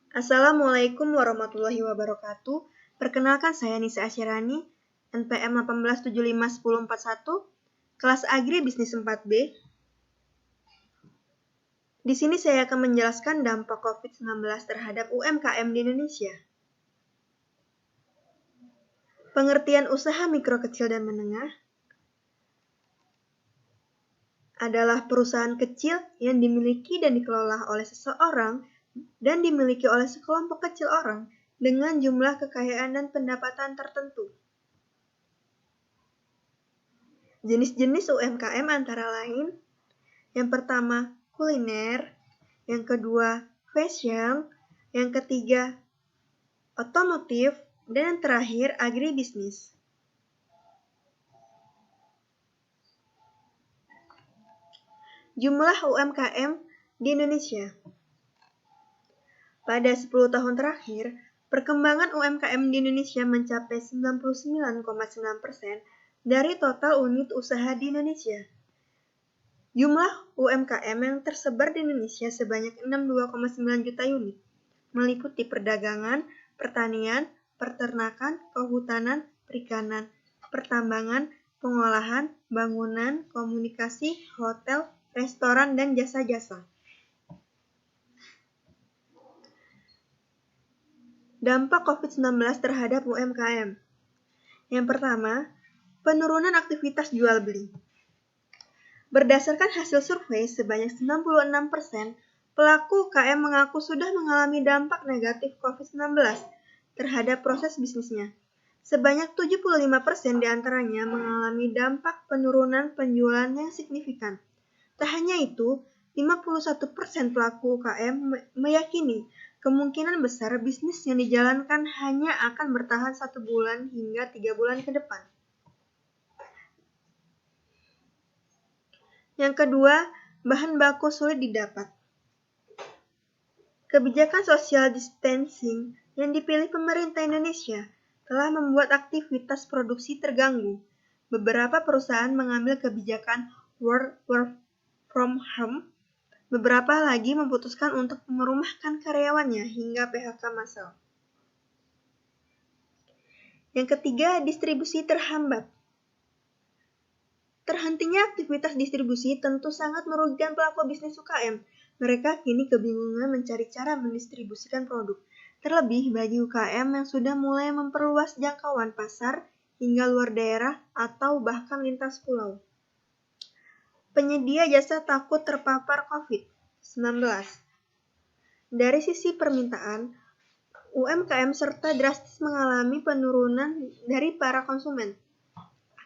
Assalamualaikum warahmatullahi wabarakatuh. Perkenalkan saya Nisa Asyirani, NPM 18751041, kelas Agri Bisnis 4B. Di sini saya akan menjelaskan dampak COVID-19 terhadap UMKM di Indonesia. Pengertian usaha mikro, kecil, dan menengah adalah perusahaan kecil yang dimiliki dan dikelola oleh seseorang dan dimiliki oleh sekelompok kecil orang dengan jumlah kekayaan dan pendapatan tertentu. Jenis-jenis UMKM antara lain, yang pertama kuliner, yang kedua fashion, yang ketiga otomotif, dan yang terakhir agribisnis. Jumlah UMKM di Indonesia. Pada 10 tahun terakhir, perkembangan UMKM di Indonesia mencapai 99,9% dari total unit usaha di Indonesia. Jumlah UMKM yang tersebar di Indonesia sebanyak 62,9 juta unit, meliputi perdagangan, pertanian, peternakan, kehutanan, perikanan, pertambangan, pengolahan, bangunan, komunikasi, hotel, restoran, dan jasa-jasa. Dampak COVID-19 terhadap UMKM. Yang pertama, penurunan aktivitas jual beli. Berdasarkan hasil survei, sebanyak 96% pelaku UKM mengaku sudah mengalami dampak negatif COVID-19 terhadap proses bisnisnya. Sebanyak 75% diantaranya mengalami dampak penurunan penjualan yang signifikan. Tak hanya itu, 51% pelaku UKM meyakini kemungkinan besar bisnis yang dijalankan hanya akan bertahan 1 bulan hingga 3 bulan ke depan. Yang kedua, bahan baku sulit didapat. Kebijakan social distancing yang dipilih pemerintah Indonesia telah membuat aktivitas produksi terganggu. Beberapa perusahaan mengambil kebijakan work from home. Beberapa lagi memutuskan untuk merumahkan karyawannya hingga PHK massal. Yang ketiga, distribusi terhambat. Terhentinya aktivitas distribusi tentu sangat merugikan pelaku bisnis UKM. Mereka kini kebingungan mencari cara mendistribusikan produk. Terlebih bagi UKM yang sudah mulai memperluas jangkauan pasar hingga luar daerah atau bahkan lintas pulau. Penyedia jasa takut terpapar COVID-19. Dari sisi permintaan, UMKM serta drastis mengalami penurunan dari para konsumen.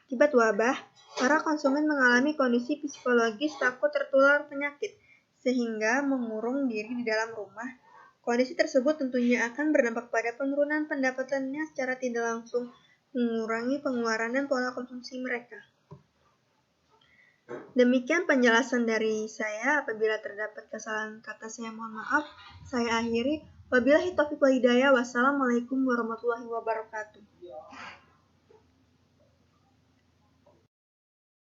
Akibat wabah, para konsumen mengalami kondisi psikologis takut tertular penyakit, sehingga mengurung diri di dalam rumah. Kondisi tersebut tentunya akan berdampak pada penurunan pendapatannya secara tidak langsung, mengurangi pengeluaran dan pola konsumsi mereka. Demikian penjelasan dari saya. Apabila terdapat kesalahan kata, saya mohon maaf. Saya akhiri. Wabillahi taufiq wal hidayah. Wassalamualaikum warahmatullahi wabarakatuh.